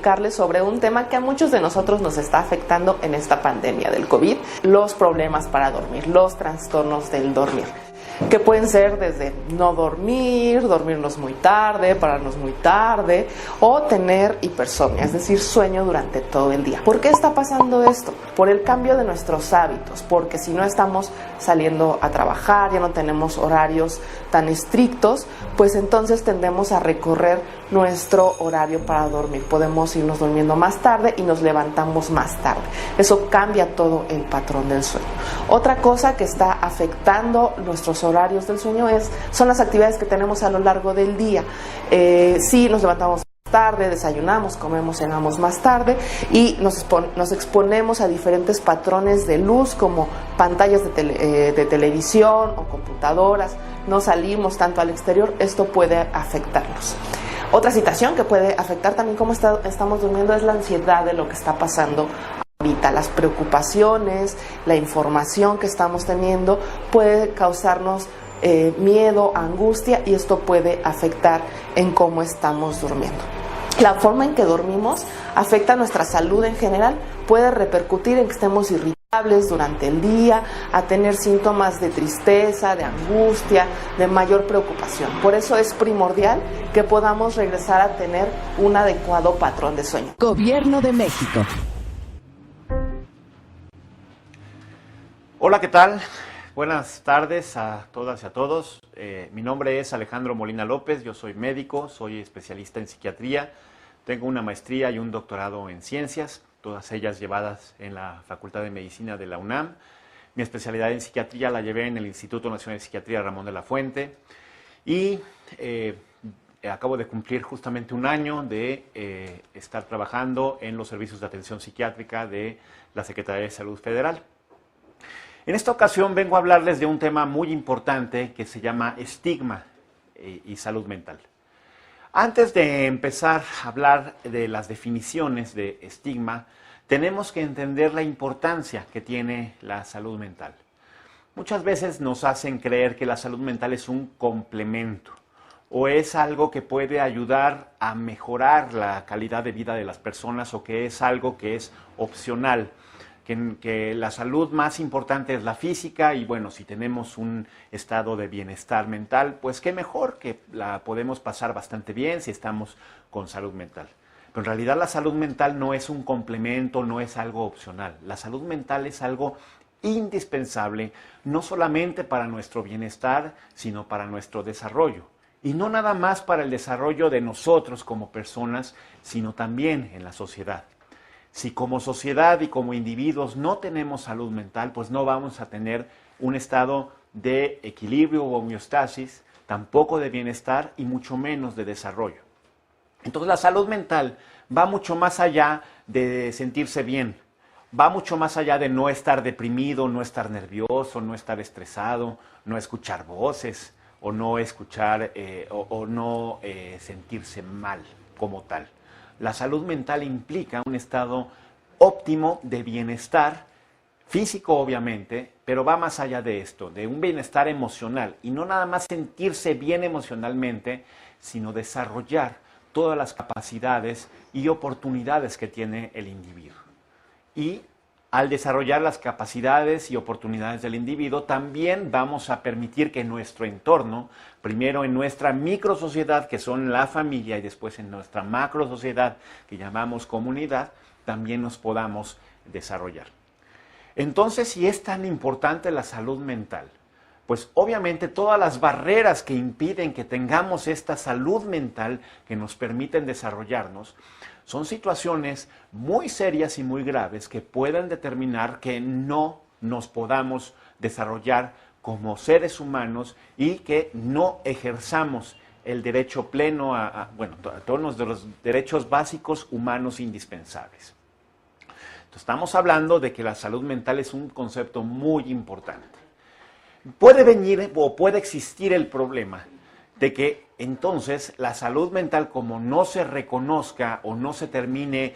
platicarles sobre un tema que a muchos de nosotros nos está afectando en esta pandemia del COVID, los problemas para dormir, los trastornos del dormir, que pueden ser desde no dormir, dormirnos muy tarde, pararnos muy tarde o tener hipersomnia, es decir, sueño durante todo el día. ¿Por qué está pasando esto? Por el cambio de nuestros hábitos, porque si no estamos saliendo a trabajar, ya no tenemos horarios tan estrictos, pues entonces tendemos a recorrer nuestro horario para dormir. Podemos irnos durmiendo más tarde y nos levantamos más tarde. Eso cambia todo el patrón del sueño. Otra cosa que está afectando nuestros horarios del sueño son las actividades que tenemos a lo largo del día. Si nos levantamos tarde, desayunamos, comemos, cenamos más tarde y nos exponemos a diferentes patrones de luz como pantallas de televisión o computadoras, no salimos tanto al exterior, esto puede afectarnos. Otra situación que puede afectar también cómo estamos durmiendo es la ansiedad de lo que está pasando ahorita. Las preocupaciones, la información que estamos teniendo puede causarnos miedo, angustia, y esto puede afectar en cómo estamos durmiendo. La forma en que dormimos afecta nuestra salud en general, puede repercutir en que estemos irritables durante el día, a tener síntomas de tristeza, de angustia, de mayor preocupación. Por eso es primordial que podamos regresar a tener un adecuado patrón de sueño. Gobierno de México. Hola, ¿qué tal? Buenas tardes a todas y a todos. Mi nombre es Alejandro Molina López, yo soy médico, soy especialista en psiquiatría, tengo una maestría y un doctorado en ciencias, todas ellas llevadas en la Facultad de Medicina de la UNAM. Mi especialidad en psiquiatría la llevé en el Instituto Nacional de Psiquiatría Ramón de la Fuente y acabo de cumplir justamente un año de estar trabajando en los servicios de atención psiquiátrica de la Secretaría de Salud Federal. En esta ocasión vengo a hablarles de un tema muy importante que se llama estigma y salud mental. Antes de empezar a hablar de las definiciones de estigma, tenemos que entender la importancia que tiene la salud mental. Muchas veces nos hacen creer que la salud mental es un complemento o es algo que puede ayudar a mejorar la calidad de vida de las personas o que es algo que es opcional. Que la salud más importante es la física y bueno, si tenemos un estado de bienestar mental, pues qué mejor, que la podemos pasar bastante bien si estamos con salud mental. Pero en realidad la salud mental no es un complemento, no es algo opcional. La salud mental es algo indispensable, no solamente para nuestro bienestar, sino para nuestro desarrollo. Y no nada más para el desarrollo de nosotros como personas, sino también en la sociedad. Si como sociedad y como individuos no tenemos salud mental, pues no vamos a tener un estado de equilibrio o homeostasis, tampoco de bienestar y mucho menos de desarrollo. Entonces la salud mental va mucho más allá de sentirse bien, va mucho más allá de no estar deprimido, no estar nervioso, no estar estresado, no escuchar voces o no escuchar sentirse mal como tal. La salud mental implica un estado óptimo de bienestar físico, obviamente, pero va más allá de esto, de un bienestar emocional. Y no nada más sentirse bien emocionalmente, sino desarrollar todas las capacidades y oportunidades que tiene el individuo. Y al desarrollar las capacidades y oportunidades del individuo, también vamos a permitir que nuestro entorno, primero en nuestra microsociedad, que son la familia, y después en nuestra macrosociedad, que llamamos comunidad, también nos podamos desarrollar. Entonces, si es tan importante la salud mental, pues obviamente todas las barreras que impiden que tengamos esta salud mental que nos permiten desarrollarnos, son situaciones muy serias y muy graves que pueden determinar que no nos podamos desarrollar como seres humanos y que no ejerzamos el derecho pleno a todos los derechos básicos humanos indispensables. Entonces, estamos hablando de que la salud mental es un concepto muy importante. Puede venir o puede existir el problema de que entonces la salud mental, como no se reconozca o no se termine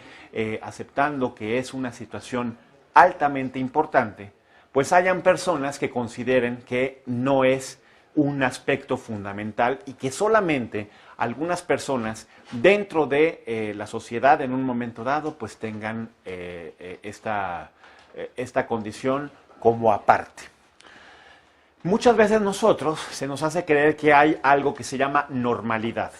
aceptando que es una situación altamente importante, pues hayan personas que consideren que no es un aspecto fundamental y que solamente algunas personas dentro de la sociedad en un momento dado pues tengan esta condición como aparte. Muchas veces nosotros se nos hace creer que hay algo que se llama normalidad.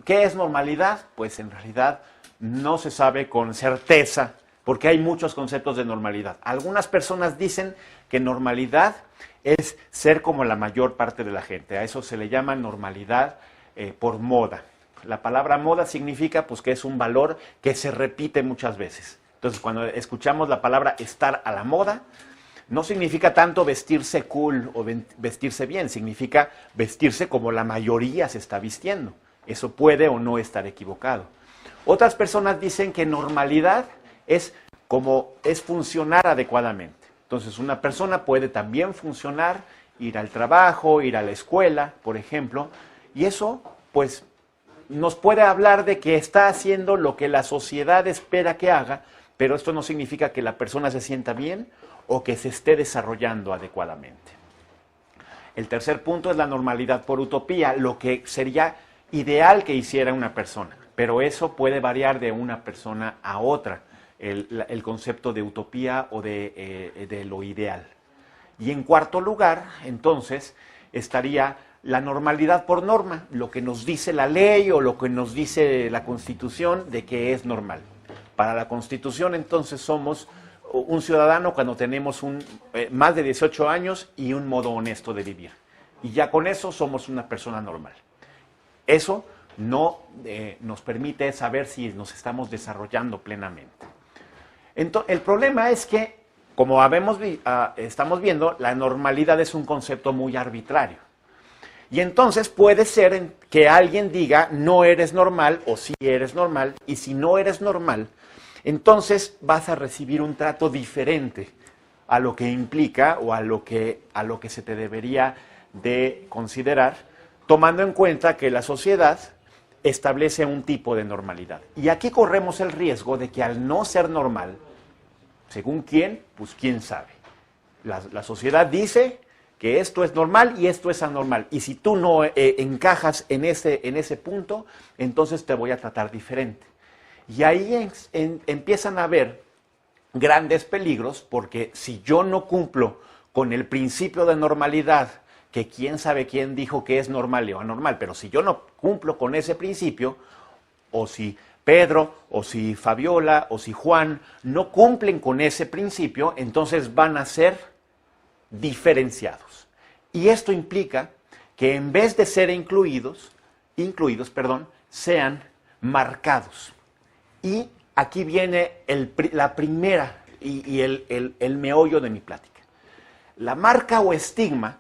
¿Qué es normalidad? Pues en realidad no se sabe con certeza porque hay muchos conceptos de normalidad. Algunas personas dicen que normalidad es ser como la mayor parte de la gente. A eso se le llama normalidad por moda. La palabra moda significa pues que es un valor que se repite muchas veces. Entonces cuando escuchamos la palabra estar a la moda, no significa tanto vestirse cool o vestirse bien, significa vestirse como la mayoría se está vistiendo. Eso puede o no estar equivocado. Otras personas dicen que normalidad es funcionar adecuadamente. Entonces una persona puede también funcionar, ir al trabajo, ir a la escuela, por ejemplo, y eso pues nos puede hablar de que está haciendo lo que la sociedad espera que haga, pero esto no significa que la persona se sienta bien o que se esté desarrollando adecuadamente. El tercer punto es la normalidad por utopía, lo que sería ideal que hiciera una persona, pero eso puede variar de una persona a otra, el concepto de utopía o de lo ideal. Y en cuarto lugar, entonces, estaría la normalidad por norma, lo que nos dice la ley o lo que nos dice la Constitución de que es normal. Para la Constitución, entonces, somos un ciudadano cuando tenemos más de 18 años y un modo honesto de vivir. Y ya con eso somos una persona normal. Eso no nos permite saber si nos estamos desarrollando plenamente. Entonces, el problema es que, como estamos viendo, la normalidad es un concepto muy arbitrario. Y entonces puede ser que alguien diga no eres normal o sí eres normal, y si no eres normal, entonces vas a recibir un trato diferente a lo que implica o a lo que se te debería de considerar, tomando en cuenta que la sociedad establece un tipo de normalidad. Y aquí corremos el riesgo de que al no ser normal, según quién, pues quién sabe. La sociedad dice que esto es normal y esto es anormal. Y si tú no encajas en ese punto, entonces te voy a tratar diferente. Y ahí empiezan a haber grandes peligros, porque si yo no cumplo con el principio de normalidad, que quién sabe quién dijo que es normal o anormal, pero si yo no cumplo con ese principio, o si Pedro, o si Fabiola, o si Juan no cumplen con ese principio, entonces van a ser diferenciados. Y esto implica que en vez de ser incluidos, sean marcados. Y aquí viene la primera y el meollo de mi plática. La marca o estigma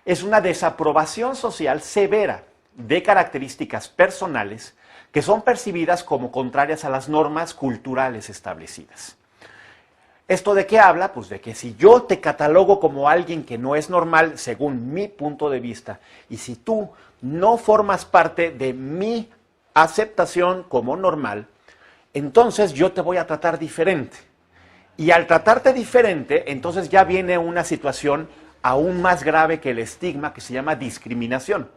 es una desaprobación social severa de características personales que son percibidas como contrarias a las normas culturales establecidas. ¿Esto de qué habla? Pues de que si yo te catalogo como alguien que no es normal, según mi punto de vista, y si tú no formas parte de mi aceptación como normal, entonces yo te voy a tratar diferente. Y al tratarte diferente, entonces ya viene una situación aún más grave que el estigma, que se llama discriminación.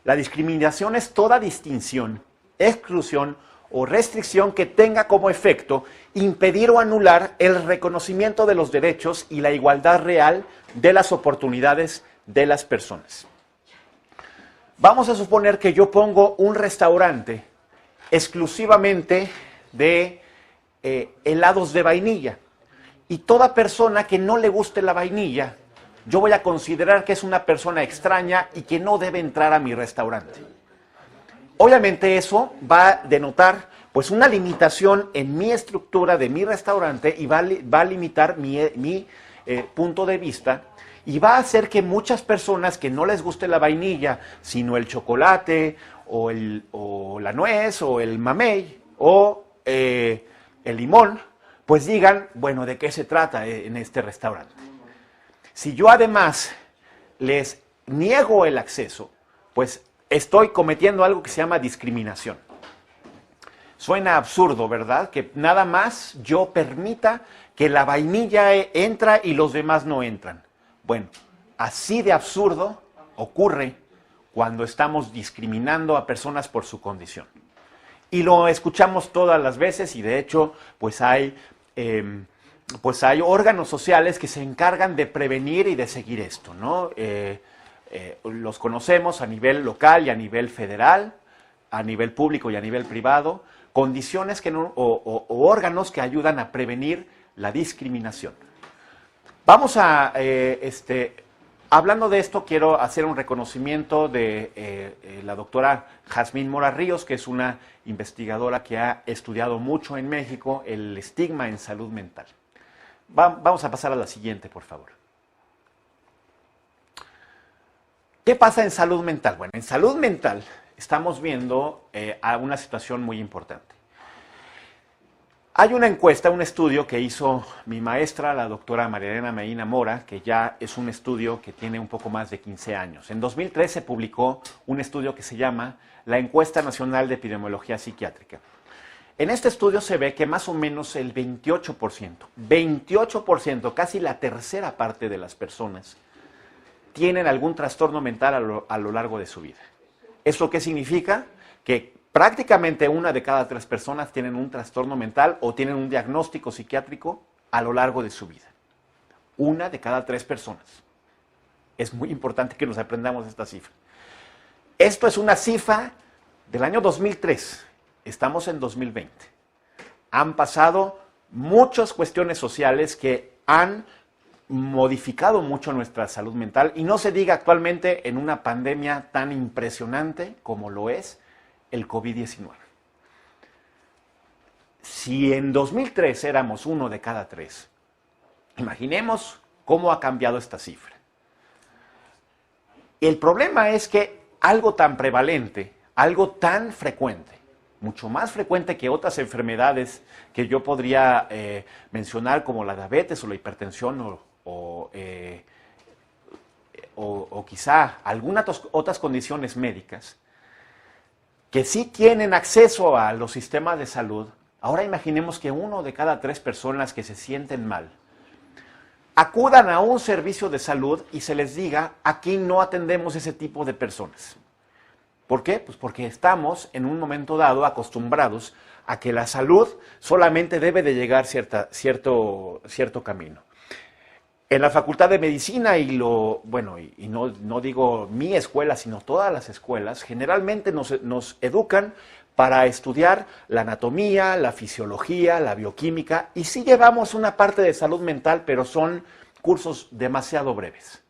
La discriminación es toda distinción, exclusión o restricción que tenga como efecto impedir o anular el reconocimiento de los derechos y la igualdad real de las oportunidades de las personas. Vamos a suponer que yo pongo un restaurante exclusivamente de helados de vainilla, y toda persona que no le guste la vainilla, yo voy a considerar que es una persona extraña y que no debe entrar a mi restaurante. Obviamente eso va a denotar pues una limitación en mi estructura de mi restaurante y va a limitar mi punto de vista, y va a hacer que muchas personas que no les guste la vainilla, sino el chocolate o la nuez o el mamey o el limón, pues digan, bueno, ¿de qué se trata en este restaurante? Si yo además les niego el acceso, pues estoy cometiendo algo que se llama discriminación. Suena absurdo, ¿verdad? Que nada más yo permita que la vainilla entra y los demás no entran. Bueno, así de absurdo ocurre cuando estamos discriminando a personas por su condición. Y lo escuchamos todas las veces y de hecho pues hay órganos sociales que se encargan de prevenir y de seguir esto, ¿no? Los conocemos a nivel local y a nivel federal, a nivel público y a nivel privado, condiciones o órganos que ayudan a prevenir la discriminación. Vamos a, hablando de esto, quiero hacer un reconocimiento de la doctora Jazmín Mora Ríos, que es una investigadora que ha estudiado mucho en México el estigma en salud mental. Vamos a pasar a la siguiente, por favor. ¿Qué pasa en salud mental? Bueno, en salud mental estamos viendo una situación muy importante. Hay una encuesta, un estudio que hizo mi maestra, la doctora María Elena Medina Mora, que ya es un estudio que tiene un poco más de 15 años. En 2003 se publicó un estudio que se llama la Encuesta Nacional de Epidemiología Psiquiátrica. En este estudio se ve que más o menos el 28%, casi la tercera parte de las personas, tienen algún trastorno mental a lo largo de su vida. ¿Eso qué significa? Que prácticamente 1 de cada 3 personas tienen un trastorno mental o tienen un diagnóstico psiquiátrico a lo largo de su vida. 1 de cada 3 personas. Es muy importante que nos aprendamos esta cifra. Esto es una cifra del año 2003. Estamos en 2020. Han pasado muchas cuestiones sociales que han modificado mucho nuestra salud mental y no se diga actualmente en una pandemia tan impresionante como lo es el COVID-19. Si en 2003 éramos 1 de cada 3, imaginemos cómo ha cambiado esta cifra. El problema es que algo tan prevalente, algo tan frecuente, mucho más frecuente que otras enfermedades que yo podría mencionar como la diabetes o la hipertensión o quizá algunas otras condiciones médicas, que sí tienen acceso a los sistemas de salud. Ahora imaginemos que 1 de cada 3 personas que se sienten mal acudan a un servicio de salud y se les diga, aquí no atendemos ese tipo de personas. ¿Por qué? Pues porque estamos en un momento dado acostumbrados a que la salud solamente debe de llegar cierto camino. En la Facultad de Medicina y no digo mi escuela, sino todas las escuelas, generalmente nos educan para estudiar la anatomía, la fisiología, la bioquímica, y sí llevamos una parte de salud mental, pero son cursos demasiado breves.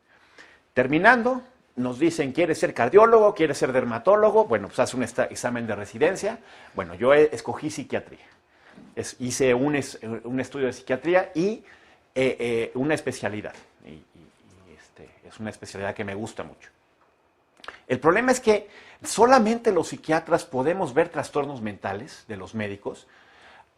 Terminando, nos dicen, ¿quieres ser cardiólogo? ¿Quieres ser dermatólogo? Bueno, pues haz un examen de residencia. Bueno, yo escogí psiquiatría. Hice un estudio de psiquiatría y una especialidad, es una especialidad que me gusta mucho. El problema es que solamente los psiquiatras podemos ver trastornos mentales de los médicos.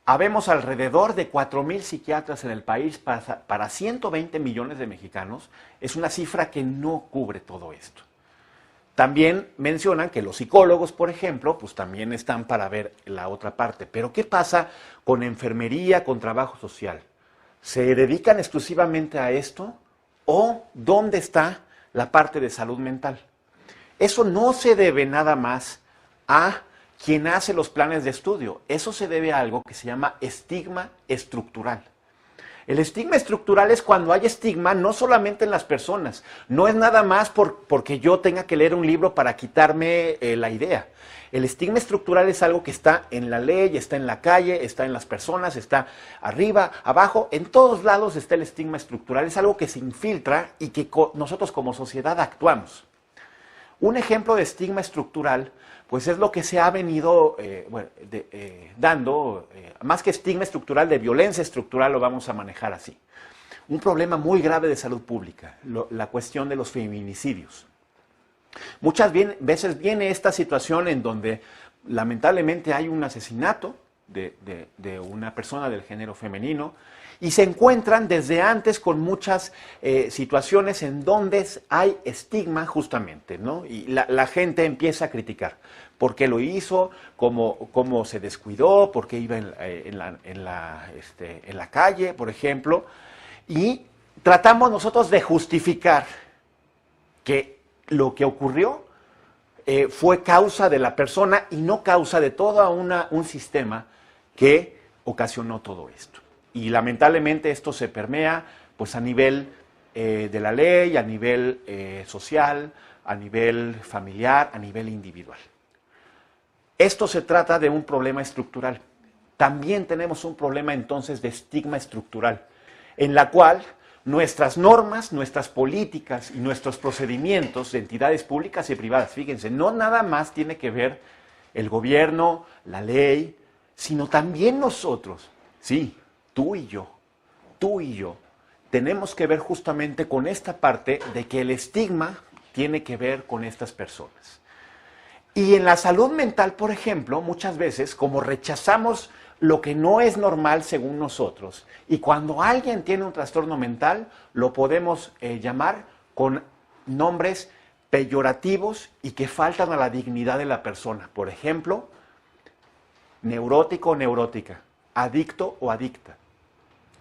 Habemos alrededor de 4,000 psiquiatras en el país para 120 millones de mexicanos. Es una cifra que no cubre todo esto. También mencionan que los psicólogos, por ejemplo, pues también están para ver la otra parte. Pero ¿qué pasa con enfermería, con trabajo social? ¿Se dedican exclusivamente a esto? ¿O dónde está la parte de salud mental? Eso no se debe nada más a quien hace los planes de estudio. Eso se debe a algo que se llama estigma estructural. El estigma estructural es cuando hay estigma no solamente en las personas. No es nada más porque yo tenga que leer un libro para quitarme la idea. El estigma estructural es algo que está en la ley, está en la calle, está en las personas, está arriba, abajo, en todos lados está el estigma estructural. Es algo que se infiltra y que nosotros como sociedad actuamos. Un ejemplo de estigma estructural, pues es lo que se ha venido dando, más que estigma estructural, de violencia estructural lo vamos a manejar así. Un problema muy grave de salud pública, la cuestión de los feminicidios. Muchas veces viene esta situación en donde lamentablemente hay un asesinato de una persona del género femenino y se encuentran desde antes con muchas situaciones en donde hay estigma justamente, ¿no? Y la gente empieza a criticar. ¿Por qué lo hizo? ¿Cómo se descuidó? ¿Por qué iba en la calle, por ejemplo? Y tratamos nosotros de justificar que lo que ocurrió fue causa de la persona y no causa de todo un sistema que ocasionó todo esto. Y lamentablemente esto se permea pues a nivel de la ley, a nivel social, a nivel familiar, a nivel individual. Esto se trata de un problema estructural. También tenemos un problema entonces de estigma estructural, en la cual nuestras normas, nuestras políticas y nuestros procedimientos de entidades públicas y privadas, fíjense, no nada más tiene que ver el gobierno, la ley, sino también nosotros, sí, tú y yo, tenemos que ver justamente con esta parte de que el estigma tiene que ver con estas personas. Y en la salud mental, por ejemplo, muchas veces, como rechazamos lo que no es normal según nosotros, y cuando alguien tiene un trastorno mental, lo podemos llamar con nombres peyorativos y que faltan a la dignidad de la persona. Por ejemplo, neurótico o neurótica, adicto o adicta,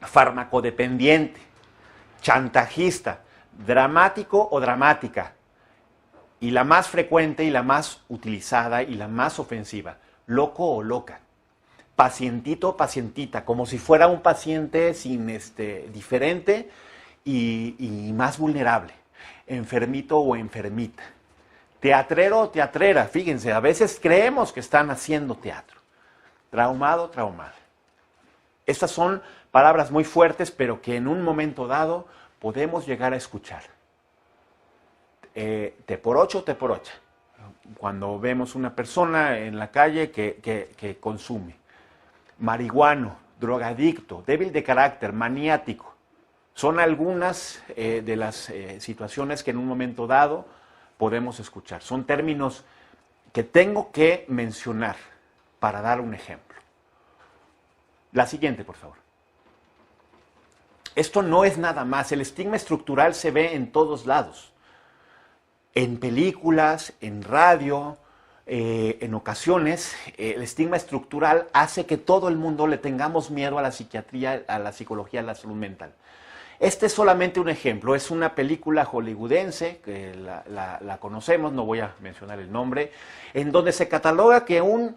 farmacodependiente, chantajista, dramático o dramática, y la más frecuente y la más utilizada y la más ofensiva, loco o loca, pacientito o pacientita, como si fuera un paciente diferente y más vulnerable, enfermito o enfermita, teatrero o teatrera, fíjense, a veces creemos que están haciendo teatro, traumado, traumada. Estas son palabras muy fuertes, pero que en un momento dado podemos llegar a escuchar. Te por ocho, te por ocha. Cuando vemos una persona en la calle que consume. Marihuano, drogadicto, débil de carácter, maniático. Son algunas de las situaciones que en un momento dado podemos escuchar. Son términos que tengo que mencionar para dar un ejemplo. La siguiente, por favor. Esto no es nada más. El estigma estructural se ve en todos lados. En películas, en radio, en ocasiones, el estigma estructural hace que todo el mundo le tengamos miedo a la psiquiatría, a la psicología, a la salud mental. Este es solamente un ejemplo, es una película hollywoodense, que la conocemos, no voy a mencionar el nombre, en donde se cataloga que un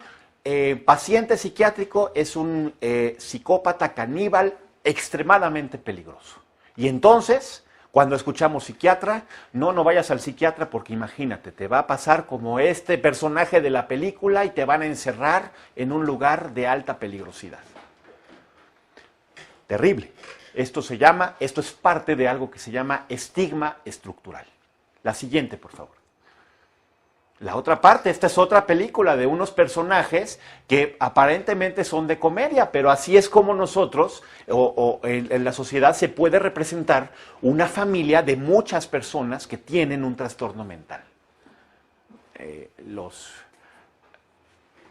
paciente psiquiátrico es un psicópata caníbal extremadamente peligroso. Y entonces, cuando escuchamos psiquiatra, no vayas al psiquiatra porque imagínate, te va a pasar como este personaje de la película y te van a encerrar en un lugar de alta peligrosidad. Terrible. Esto es parte de algo que se llama estigma estructural. La siguiente, por favor. La otra parte, esta es otra película de unos personajes que aparentemente son de comedia, pero así es como nosotros, en la sociedad se puede representar una familia de muchas personas que tienen un trastorno mental.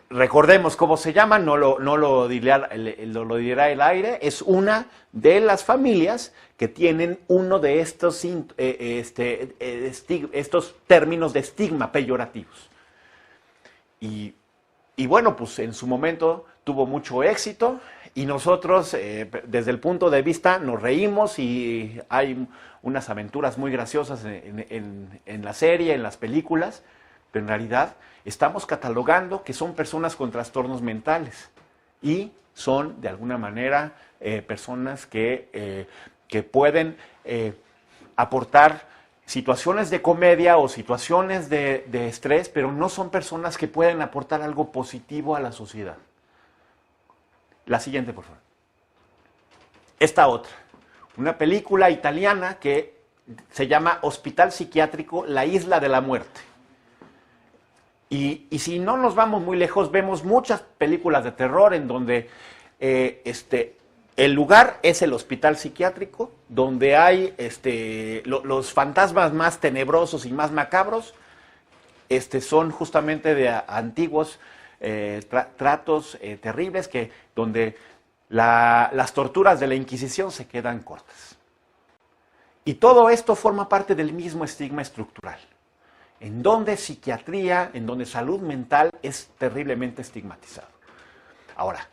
Recordemos cómo se llama, no lo dirá el aire, es una de las familias que tienen uno de estos términos de estigma peyorativos. Y bueno, pues en su momento tuvo mucho éxito y nosotros desde el punto de vista nos reímos y hay unas aventuras muy graciosas en la serie, en las películas, pero en realidad estamos catalogando que son personas con trastornos mentales y son de alguna manera personas que pueden aportar situaciones de comedia o situaciones de estrés, pero no son personas que pueden aportar algo positivo a la sociedad. La siguiente, por favor. Esta otra, una película italiana que se llama Hospital Psiquiátrico, La Isla de la Muerte. Y si no nos vamos muy lejos, vemos muchas películas de terror en donde el lugar es el hospital psiquiátrico, donde hay los fantasmas más tenebrosos y más macabros, son justamente de antiguos tratos terribles, donde las torturas de la Inquisición se quedan cortas. Y todo esto forma parte del mismo estigma estructural, en donde psiquiatría, en donde salud mental es terriblemente estigmatizado. Ahora,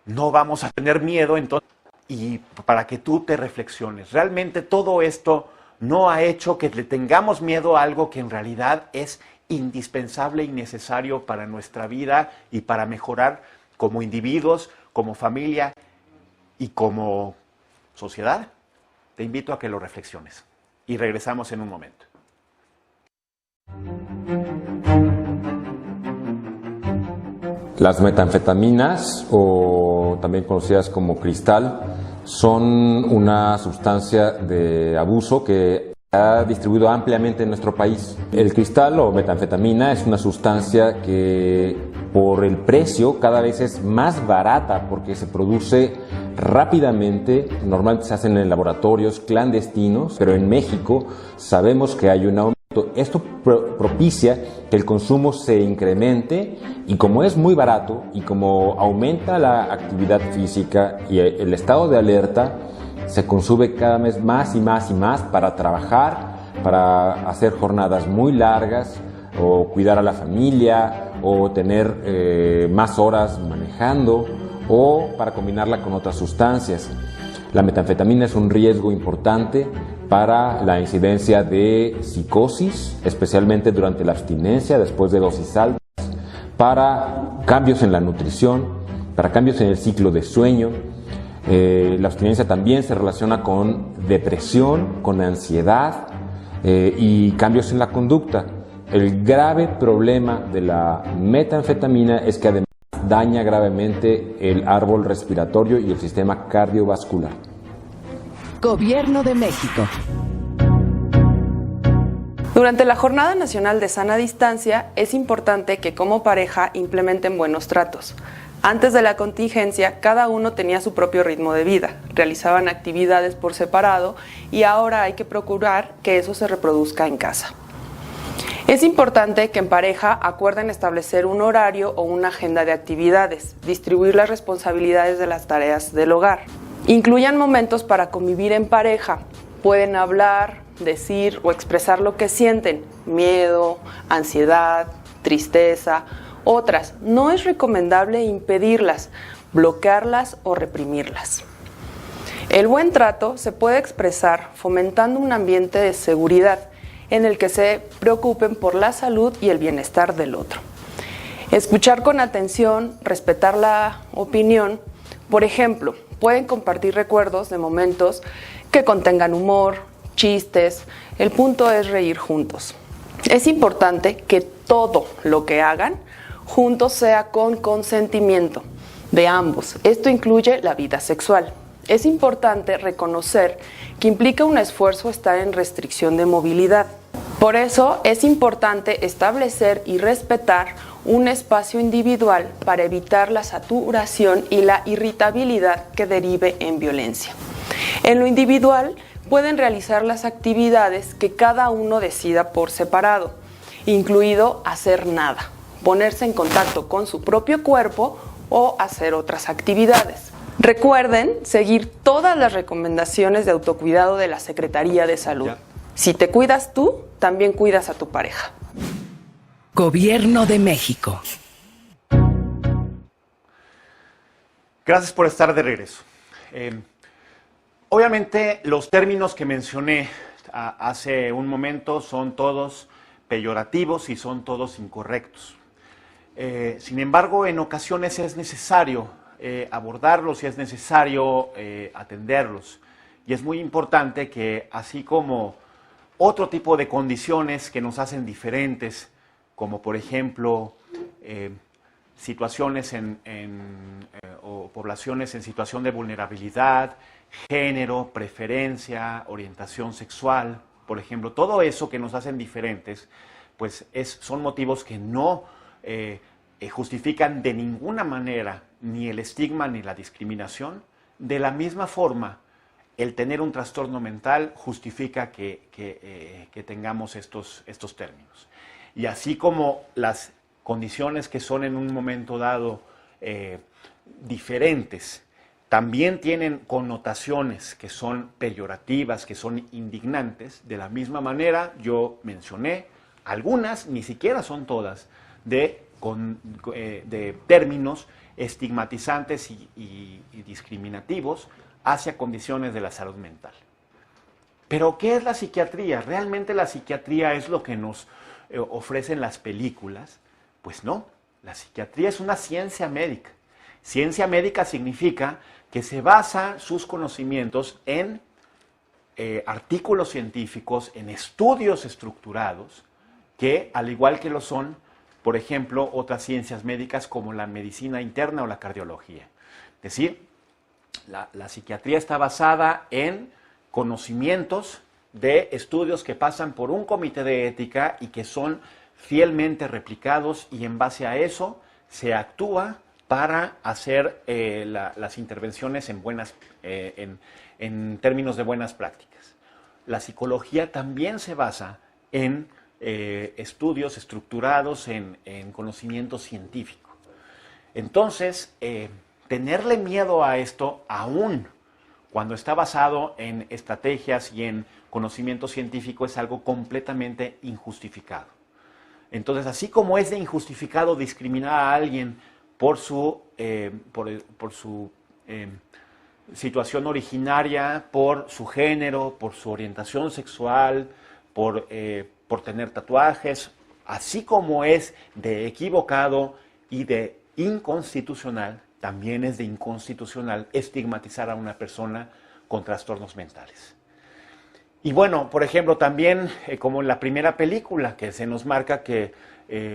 no vamos a tener miedo entonces, y para que tú te reflexiones, realmente todo esto no ha hecho que le tengamos miedo a algo que en realidad es indispensable y necesario para nuestra vida y para mejorar como individuos, como familia y como sociedad? Te invito a que lo reflexiones y regresamos en un momento. Las metanfetaminas, o también conocidas como cristal, son una sustancia de abuso que se ha distribuido ampliamente en nuestro país. El cristal o metanfetamina es una sustancia que por el precio cada vez es más barata porque se produce rápidamente, normalmente se hacen en laboratorios clandestinos, pero en México sabemos que hay un aumento. Esto propicia que el consumo se incremente y como es muy barato y como aumenta la actividad física y el estado de alerta, se consume cada vez más y más y más para trabajar, para hacer jornadas muy largas o cuidar a la familia o tener más horas manejando o para combinarla con otras sustancias. La metanfetamina es un riesgo importante para la incidencia de psicosis, especialmente durante la abstinencia, después de dosis altas, para cambios en la nutrición, para cambios en el ciclo de sueño. La abstinencia también se relaciona con depresión, con ansiedad y cambios en la conducta. El grave problema de la metanfetamina es que además daña gravemente el árbol respiratorio y el sistema cardiovascular. Gobierno de México. Durante la Jornada Nacional de Sana Distancia es importante que como pareja implementen buenos tratos. Antes de la contingencia, cada uno tenía su propio ritmo de vida, realizaban actividades por separado y ahora hay que procurar que eso se reproduzca en casa. Es importante que en pareja acuerden establecer un horario o una agenda de actividades, distribuir las responsabilidades de las tareas del hogar. Incluyan momentos para convivir en pareja. Pueden hablar, decir o expresar lo que sienten, miedo, ansiedad, tristeza, otras. No es recomendable impedirlas, bloquearlas o reprimirlas. El buen trato se puede expresar fomentando un ambiente de seguridad en el que se preocupen por la salud y el bienestar del otro. Escuchar con atención, respetar la opinión. Por ejemplo, pueden compartir recuerdos de momentos que contengan humor, chistes. El punto es reír juntos. Es importante que todo lo que hagan juntos sea con consentimiento de ambos. Esto incluye la vida sexual. Es importante reconocer que implica un esfuerzo estar en restricción de movilidad. Por eso es importante establecer y respetar un espacio individual para evitar la saturación y la irritabilidad que derive en violencia. En lo individual pueden realizar las actividades que cada uno decida por separado, incluido hacer nada, ponerse en contacto con su propio cuerpo o hacer otras actividades. Recuerden seguir todas las recomendaciones de autocuidado de la Secretaría de Salud. Si te cuidas tú, también cuidas a tu pareja. Gobierno de México. Gracias por estar de regreso. Obviamente los términos que mencioné hace un momento son todos peyorativos y son todos incorrectos. Sin embargo, en ocasiones es necesario abordarlos y es necesario atenderlos. Y es muy importante que, así como otro tipo de condiciones que nos hacen diferentes, como por ejemplo situaciones o poblaciones en situación de vulnerabilidad, género, preferencia, orientación sexual, por ejemplo, todo eso que nos hacen diferentes, pues son motivos que no justifican de ninguna manera ni el estigma ni la discriminación. De la misma forma, el tener un trastorno mental justifica que tengamos estos términos. Y así como las condiciones que son en un momento dado diferentes, también tienen connotaciones que son peyorativas, que son indignantes. De la misma manera, yo mencioné algunas, ni siquiera son todas, de términos estigmatizantes y discriminativos hacia condiciones de la salud mental. Pero, ¿qué es la psiquiatría? Realmente la psiquiatría es lo que nos ofrecen las películas, pues no, la psiquiatría es una ciencia médica. Ciencia médica significa que se basa sus conocimientos en artículos científicos, en estudios estructurados, que al igual que lo son, por ejemplo, otras ciencias médicas como la medicina interna o la cardiología. Es decir, la psiquiatría está basada en conocimientos de estudios que pasan por un comité de ética y que son fielmente replicados, y en base a eso se actúa para hacer las intervenciones en términos de buenas prácticas. La psicología también se basa en estudios estructurados en conocimiento científico. Entonces, tenerle miedo a esto, aún cuando está basado en estrategias y en conocimiento científico, es algo completamente injustificado. Entonces, así como es de injustificado discriminar a alguien por su situación originaria, por su género, por su orientación sexual, por tener tatuajes, así como es de equivocado y de inconstitucional, también es de inconstitucional estigmatizar a una persona con trastornos mentales. Y bueno, por ejemplo, también como en la primera película, que se nos marca que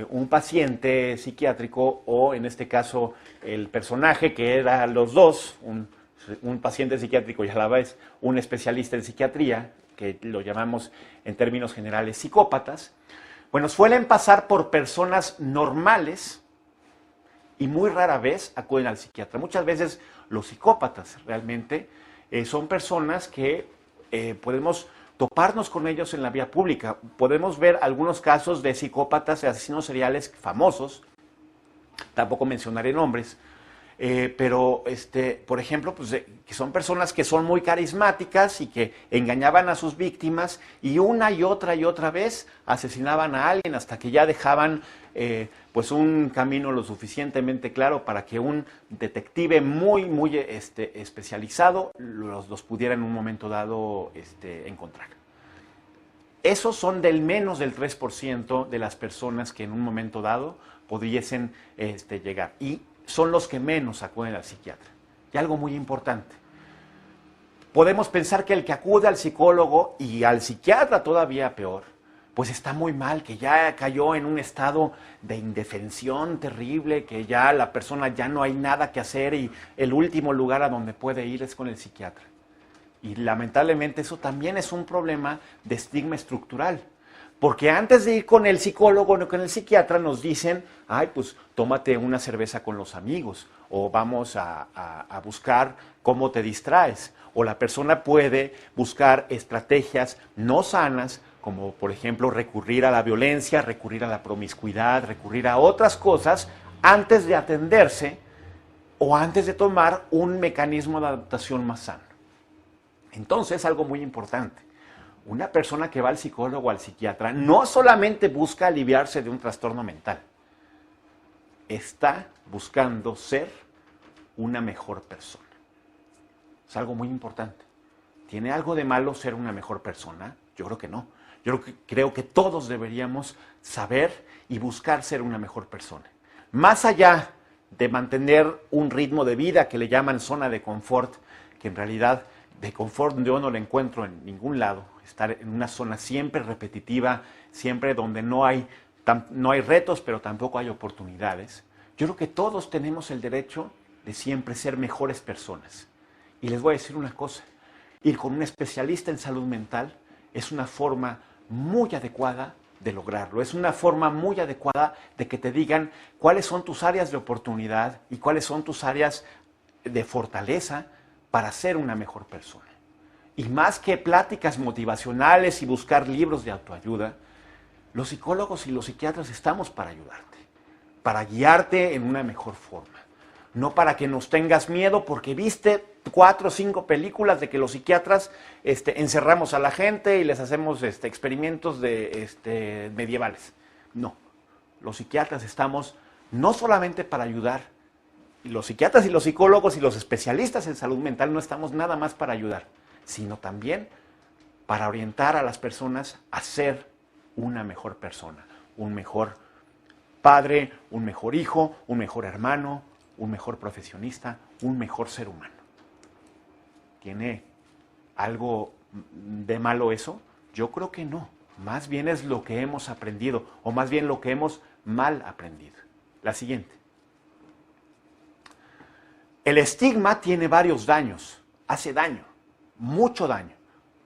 un paciente psiquiátrico, o en este caso el personaje que era los dos, un paciente psiquiátrico y a la vez un especialista en psiquiatría, que lo llamamos en términos generales psicópatas, bueno, suelen pasar por personas normales y muy rara vez acuden al psiquiatra. Muchas veces los psicópatas realmente son personas que podemos toparnos con ellos en la vía pública. Podemos ver algunos casos de psicópatas y asesinos seriales famosos, tampoco mencionaré nombres, pero por ejemplo, pues, que son personas que son muy carismáticas y que engañaban a sus víctimas y una y otra vez asesinaban a alguien hasta que ya dejaban pues un camino lo suficientemente claro para que un detective muy especializado los pudiera en un momento dado encontrar. Esos son del menos del 3% de las personas que en un momento dado pudiesen llegar, y son los que menos acuden al psiquiatra. Y algo muy importante, podemos pensar que el que acude al psicólogo y al psiquiatra todavía peor, pues está muy mal, que ya cayó en un estado de indefensión terrible, que ya la persona ya no hay nada que hacer y el último lugar a donde puede ir es con el psiquiatra. Y lamentablemente eso también es un problema de estigma estructural. Porque antes de ir con el psicólogo o con el psiquiatra nos dicen, ay, pues tómate una cerveza con los amigos, o vamos a buscar cómo te distraes. O la persona puede buscar estrategias no sanas, como por ejemplo recurrir a la violencia, recurrir a la promiscuidad, recurrir a otras cosas antes de atenderse o antes de tomar un mecanismo de adaptación más sano. Entonces, algo muy importante. Una persona que va al psicólogo o al psiquiatra no solamente busca aliviarse de un trastorno mental, está buscando ser una mejor persona. Es algo muy importante. ¿Tiene algo de malo ser una mejor persona? Yo creo que no. Yo creo que todos deberíamos saber y buscar ser una mejor persona. Más allá de mantener un ritmo de vida que le llaman zona de confort, que en realidad de confort yo no lo encuentro en ningún lado. Estar en una zona siempre repetitiva, siempre donde no hay retos, pero tampoco hay oportunidades. Yo creo que todos tenemos el derecho de siempre ser mejores personas. Y les voy a decir una cosa, ir con un especialista en salud mental es una forma muy adecuada de lograrlo. Es una forma muy adecuada de que te digan cuáles son tus áreas de oportunidad y cuáles son tus áreas de fortaleza para ser una mejor persona. Y más que pláticas motivacionales y buscar libros de autoayuda, los psicólogos y los psiquiatras estamos para ayudarte, para guiarte en una mejor forma. No para que nos tengas miedo porque viste 4 o 5 películas de que los psiquiatras encerramos a la gente y les hacemos experimentos medievales. No, los psiquiatras estamos no solamente para ayudar, y los psiquiatras y los psicólogos y los especialistas en salud mental no estamos nada más para ayudar, sino también para orientar a las personas a ser una mejor persona. un mejor padre, un mejor hijo, un mejor hermano, un mejor profesionista, un mejor ser humano. ¿Tiene algo de malo eso? Yo creo que no. Más bien es lo que hemos aprendido, o más bien lo que hemos mal aprendido. La siguiente. El estigma tiene varios daños, hace daño, mucho daño.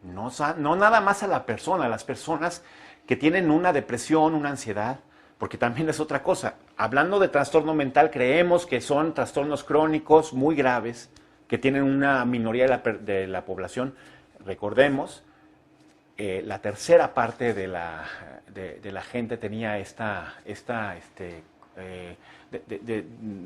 No nada más a la persona, a las personas que tienen una depresión, una ansiedad, porque también es otra cosa. Hablando de trastorno mental, creemos que son trastornos crónicos muy graves, que tienen una minoría de la población. Recordemos, la tercera parte de la gente tenía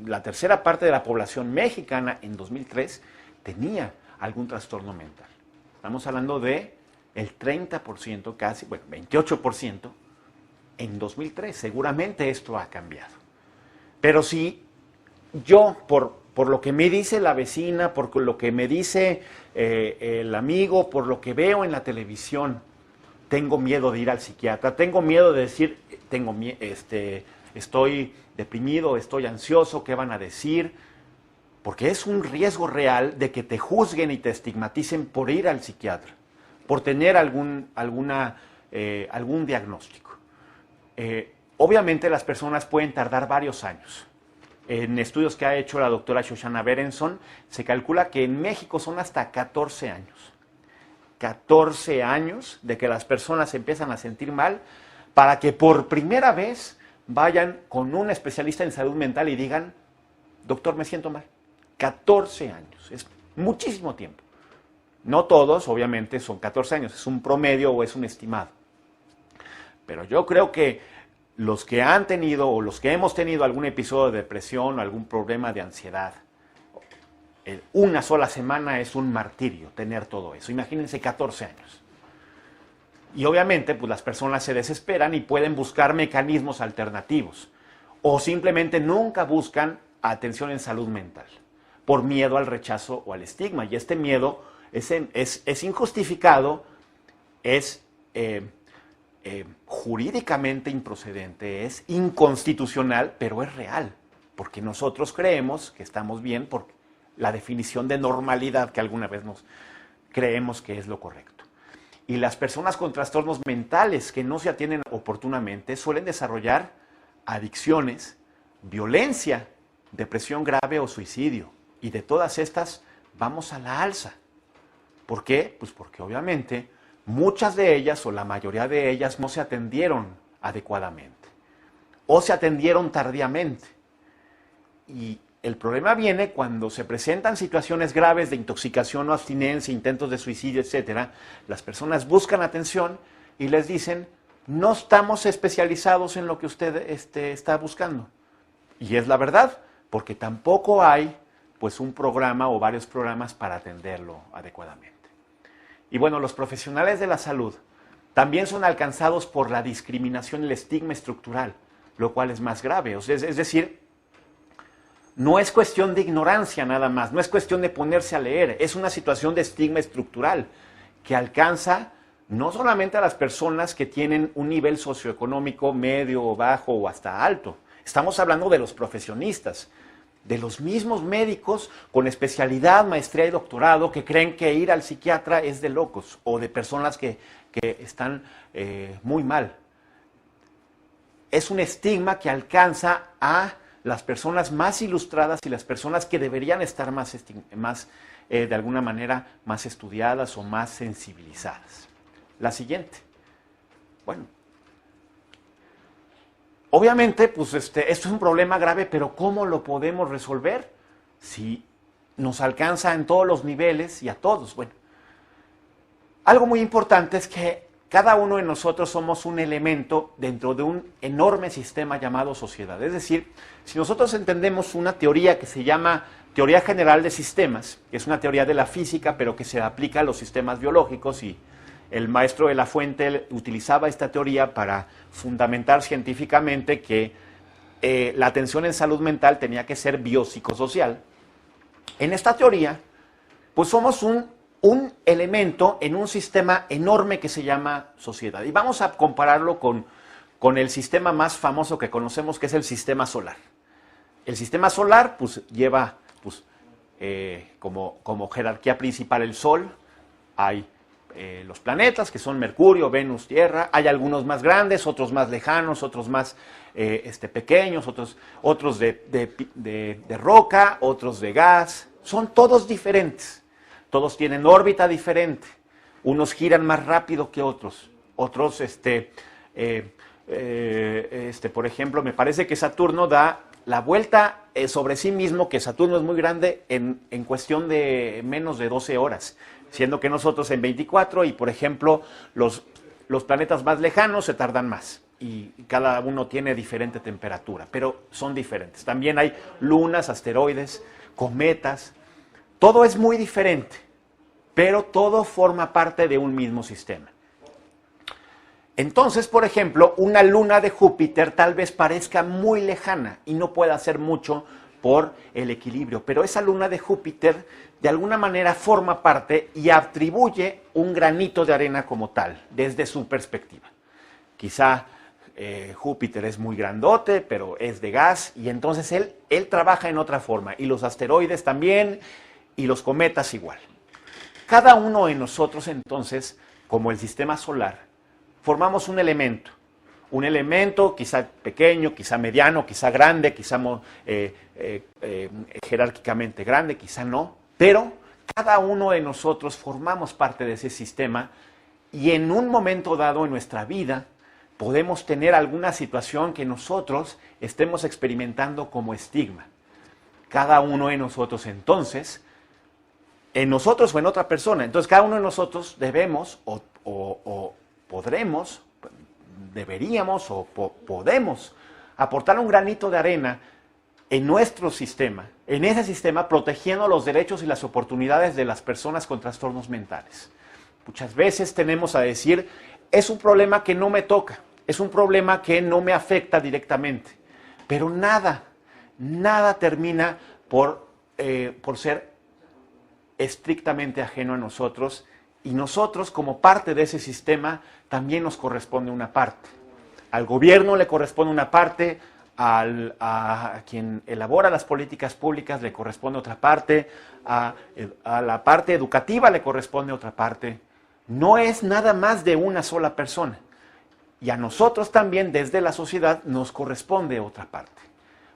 la tercera parte de la población mexicana en 2003 tenía algún trastorno mental. Estamos hablando de el 30%, casi, bueno, 28% en 2003. Seguramente esto ha cambiado. Pero si yo, por lo que me dice la vecina, por lo que me dice el amigo, por lo que veo en la televisión, tengo miedo de ir al psiquiatra, tengo miedo de decir, estoy deprimido, estoy ansioso, ¿qué van a decir? Porque es un riesgo real de que te juzguen y te estigmaticen por ir al psiquiatra, por tener algún diagnóstico. Obviamente las personas pueden tardar varios años. En estudios que ha hecho la doctora Shoshana Berenson, se calcula que en México son hasta 14 años. 14 años de que las personas se empiezan a sentir mal para que por primera vez vayan con un especialista en salud mental y digan, doctor, me siento mal. 14 años, es muchísimo tiempo. No todos, obviamente, son 14 años, es un promedio o es un estimado. Pero yo creo que los que han tenido o los que hemos tenido algún episodio de depresión o algún problema de ansiedad, una sola semana es un martirio tener todo eso. Imagínense 14 años. Y obviamente pues las personas se desesperan y pueden buscar mecanismos alternativos o simplemente nunca buscan atención en salud mental por miedo al rechazo o al estigma. Y este miedo es injustificado, es jurídicamente improcedente, es inconstitucional, pero es real, porque nosotros creemos que estamos bien por la definición de normalidad que alguna vez nos creemos que es lo correcto. Y las personas con trastornos mentales que no se atienden oportunamente suelen desarrollar adicciones, violencia, depresión grave o suicidio. Y de todas estas vamos a la alza. ¿Por qué? Pues porque obviamente muchas de ellas o la mayoría de ellas no se atendieron adecuadamente o se atendieron tardíamente. Y el problema viene cuando se presentan situaciones graves de intoxicación o abstinencia, intentos de suicidio, etc. Las personas buscan atención y les dicen, no estamos especializados en lo que usted está buscando. Y es la verdad, porque tampoco hay pues un programa o varios programas para atenderlo adecuadamente. Y bueno, los profesionales de la salud también son alcanzados por la discriminación y el estigma estructural, lo cual es más grave. O sea, es decir, no es cuestión de ignorancia nada más, no es cuestión de ponerse a leer, es una situación de estigma estructural que alcanza no solamente a las personas que tienen un nivel socioeconómico medio o bajo o hasta alto, estamos hablando de los profesionistas, de los mismos médicos con especialidad, maestría y doctorado que creen que ir al psiquiatra es de locos o de personas que están muy mal. Es un estigma que alcanza a las personas más ilustradas y las personas que deberían estar más de alguna manera, más estudiadas o más sensibilizadas. La siguiente. Bueno, obviamente, pues esto es un problema grave, pero ¿cómo lo podemos resolver? Si nos alcanza en todos los niveles y a todos. Bueno, algo muy importante es que cada uno de nosotros somos un elemento dentro de un enorme sistema llamado sociedad. Es decir, si nosotros entendemos una teoría que se llama teoría general de sistemas, que es una teoría de la física, pero que se aplica a los sistemas biológicos, y el maestro de la Fuente utilizaba esta teoría para fundamentar científicamente que la atención en salud mental tenía que ser biopsicosocial. En esta teoría, pues somos un elemento en un sistema enorme que se llama sociedad. Y vamos a compararlo con con el sistema más famoso que conocemos, que es el sistema solar. El sistema solar pues, lleva pues, como jerarquía principal el Sol. Hay los planetas, que son Mercurio, Venus, Tierra. Hay algunos más grandes, otros más lejanos, otros más pequeños, otros de roca, otros de gas. Son todos diferentes. Todos tienen órbita diferente. Unos giran más rápido que otros. Otros, por ejemplo, me parece que Saturno da la vuelta sobre sí mismo, que Saturno es muy grande, en cuestión de menos de 12 horas, siendo que nosotros en 24, y por ejemplo, los planetas más lejanos se tardan más, y cada uno tiene diferente temperatura, pero son diferentes. También hay lunas, asteroides, cometas, todo es muy diferente, pero todo forma parte de un mismo sistema. Entonces, por ejemplo, una luna de Júpiter tal vez parezca muy lejana y no pueda hacer mucho por el equilibrio, pero esa luna de Júpiter de alguna manera forma parte y atribuye un granito de arena como tal, desde su perspectiva. Quizá Júpiter es muy grandote, pero es de gas, y entonces él trabaja en otra forma, y los asteroides también, y los cometas igual. Cada uno de nosotros entonces, como el sistema solar, formamos un elemento quizá pequeño, quizá mediano, quizá grande, quizá jerárquicamente grande, quizá no, pero cada uno de nosotros formamos parte de ese sistema, y en un momento dado en nuestra vida podemos tener alguna situación que nosotros estemos experimentando como estigma. Cada uno de nosotros entonces, en nosotros o en otra persona, entonces cada uno de nosotros debemos o podremos, deberíamos o podemos aportar un granito de arena en nuestro sistema, en ese sistema, protegiendo los derechos y las oportunidades de las personas con trastornos mentales. Muchas veces tenemos a decir, es un problema que no me toca, es un problema que no me afecta directamente, pero nada termina por ser estrictamente ajeno a nosotros, y nosotros, como parte de ese sistema, también nos corresponde una parte. Al gobierno le corresponde una parte, a quien elabora las políticas públicas le corresponde otra parte, a la parte educativa le corresponde otra parte. No es nada más de una sola persona. Y a nosotros también, desde la sociedad, nos corresponde otra parte.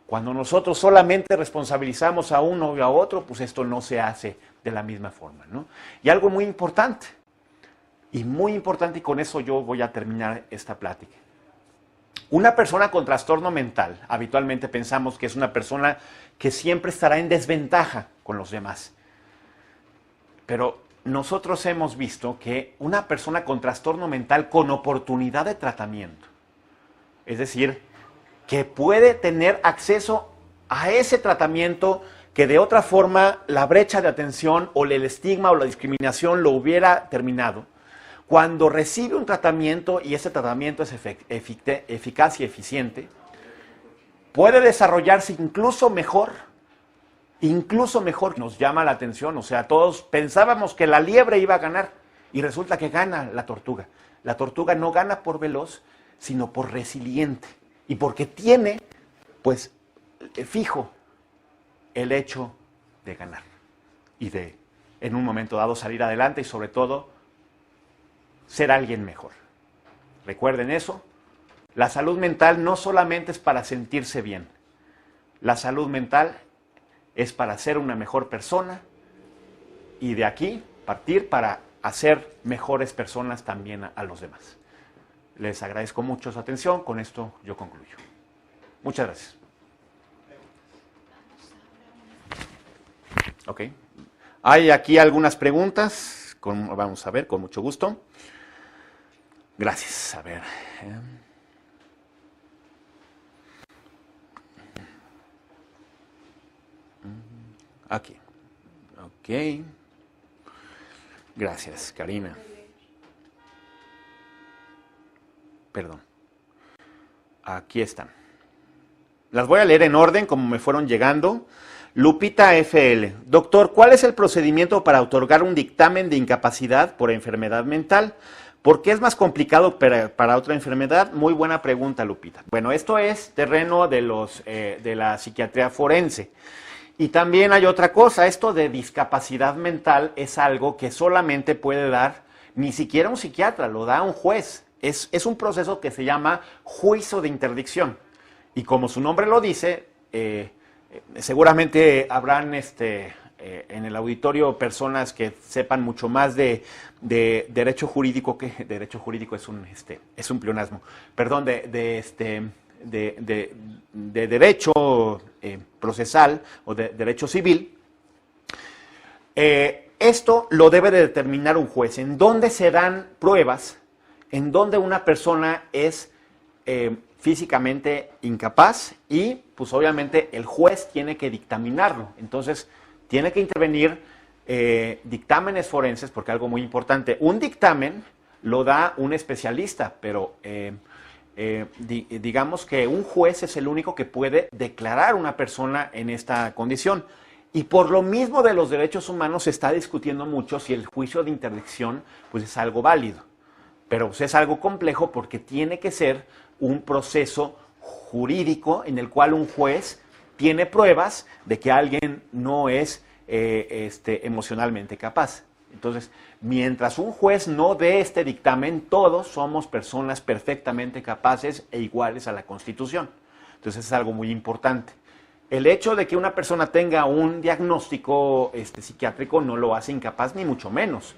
Cuando nosotros solamente responsabilizamos a uno y a otro, pues esto no se hace de la misma forma, ¿no? Y algo muy importante, y con eso yo voy a terminar esta plática. Una persona con trastorno mental, habitualmente pensamos que es una persona que siempre estará en desventaja con los demás. Pero nosotros hemos visto que una persona con trastorno mental con oportunidad de tratamiento, es decir, que puede tener acceso a ese tratamiento que de otra forma la brecha de atención o el estigma o la discriminación lo hubiera terminado, cuando recibe un tratamiento y ese tratamiento es eficaz y eficiente, puede desarrollarse incluso mejor, nos llama la atención. O sea, todos pensábamos que la liebre iba a ganar y resulta que gana la tortuga. La tortuga no gana por veloz, sino por resiliente, y porque tiene, pues, fijo el hecho de ganar y de, en un momento dado, salir adelante y, sobre todo, ser alguien mejor. Recuerden eso. La salud mental no solamente es para sentirse bien. La salud mental es para ser una mejor persona y de aquí partir para hacer mejores personas también a los demás. Les agradezco mucho su atención. Con esto yo concluyo. Muchas gracias. Ok. Hay aquí algunas preguntas. Vamos a ver, con mucho gusto. Gracias. A ver. Aquí. Ok. Gracias, Karina. Perdón. Aquí están. Las voy a leer en orden como me fueron llegando. Lupita FL. Doctor, ¿cuál es el procedimiento para otorgar un dictamen de incapacidad por enfermedad mental? ¿Por qué es más complicado para otra enfermedad? Muy buena pregunta, Lupita. Bueno, esto es terreno de la psiquiatría forense. Y también hay otra cosa, esto de discapacidad mental es algo que solamente puede dar ni siquiera un psiquiatra, lo da un juez. Es un proceso que se llama juicio de interdicción. Y como su nombre lo dice, seguramente habrán en el auditorio personas que sepan mucho más de derecho jurídico, que derecho jurídico es un pleonasmo, perdón, de derecho procesal o de derecho civil. Esto lo debe de determinar un juez. ¿En dónde se dan pruebas? En dónde una persona es físicamente incapaz y, pues obviamente, el juez tiene que dictaminarlo. Entonces, tiene que intervenir dictámenes forenses, porque algo muy importante, un dictamen lo da un especialista, pero digamos que un juez es el único que puede declarar una persona en esta condición. Y por lo mismo de los derechos humanos se está discutiendo mucho si el juicio de interdicción pues, es algo válido. Pero pues, es algo complejo porque tiene que ser un proceso jurídico en el cual un juez tiene pruebas de que alguien no es emocionalmente capaz. Entonces, mientras un juez no dé este dictamen, todos somos personas perfectamente capaces e iguales a la Constitución. Entonces, es algo muy importante. El hecho de que una persona tenga un diagnóstico psiquiátrico no lo hace incapaz, ni mucho menos.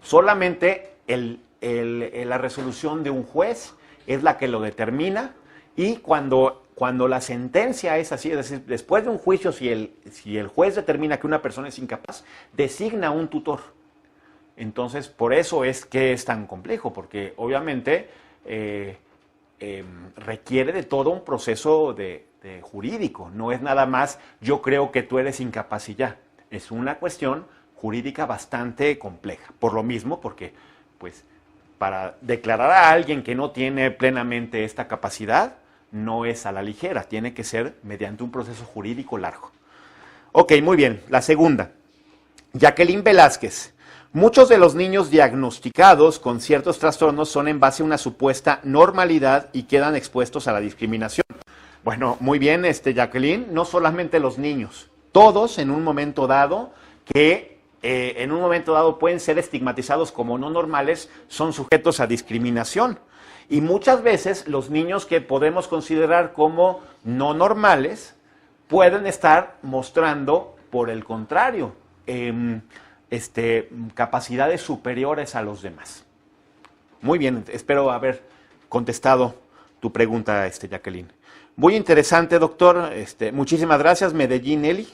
Solamente la resolución de un juez es la que lo determina, y cuando la sentencia es así, es decir, después de un juicio, si el juez determina que una persona es incapaz, designa un tutor. Entonces, por eso es que es tan complejo, porque obviamente requiere de todo un proceso de jurídico. No es nada más, yo creo que tú eres incapaz y ya. Es una cuestión jurídica bastante compleja. Por lo mismo, porque pues para declarar a alguien que no tiene plenamente esta capacidad, no es a la ligera, tiene que ser mediante un proceso jurídico largo. Ok, muy bien. La segunda, Jacqueline Velázquez. Muchos de los niños diagnosticados con ciertos trastornos son en base a una supuesta normalidad y quedan expuestos a la discriminación. Bueno, muy bien, Jacqueline, no solamente los niños, todos en un momento dado pueden ser estigmatizados como no normales, son sujetos a discriminación. Y muchas veces los niños que podemos considerar como no normales pueden estar mostrando, por el contrario, capacidades superiores a los demás. Muy bien, espero haber contestado tu pregunta, Jacqueline. Muy interesante, doctor. Muchísimas gracias, Medellín Eli.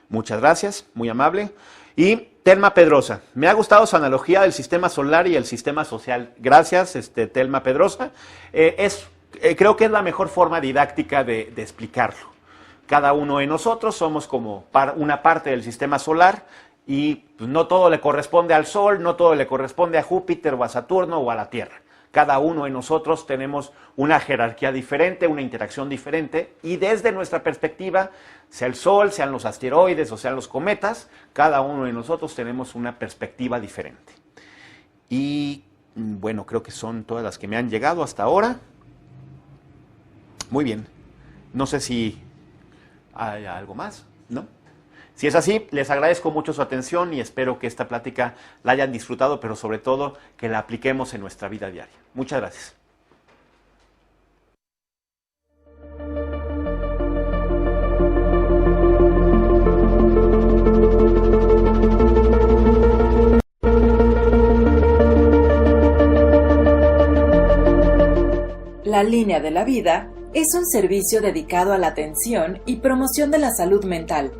Muchas gracias, muy amable. Y Telma Pedrosa, me ha gustado su analogía del sistema solar y el sistema social. Gracias, Telma Pedrosa. Creo que es la mejor forma didáctica de explicarlo. Cada uno de nosotros somos como una parte del sistema solar y pues, no todo le corresponde al Sol, no todo le corresponde a Júpiter o a Saturno o a la Tierra. Cada uno de nosotros tenemos una jerarquía diferente, una interacción diferente, y desde nuestra perspectiva, sea el Sol, sean los asteroides o sean los cometas, cada uno de nosotros tenemos una perspectiva diferente. Y bueno, creo que son todas las que me han llegado hasta ahora. Muy bien. No sé si hay algo más, ¿no? Si es así, les agradezco mucho su atención y espero que esta plática la hayan disfrutado, pero sobre todo que la apliquemos en nuestra vida diaria. Muchas gracias. La Línea de la Vida es un servicio dedicado a la atención y promoción de la salud mental,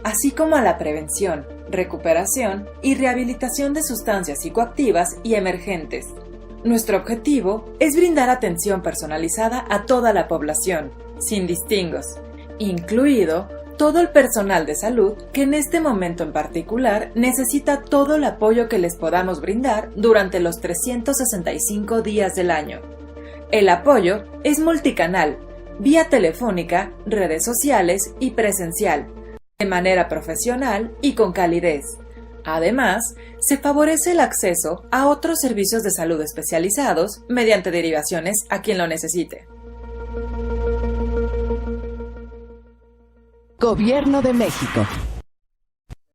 así como a la prevención, recuperación y rehabilitación de sustancias psicoactivas y emergentes. Nuestro objetivo es brindar atención personalizada a toda la población, sin distingos, incluido todo el personal de salud que en este momento en particular necesita todo el apoyo que les podamos brindar durante los 365 días del año. El apoyo es multicanal, vía telefónica, redes sociales y presencial, de manera profesional y con calidez. Además, se favorece el acceso a otros servicios de salud especializados mediante derivaciones a quien lo necesite. Gobierno de México.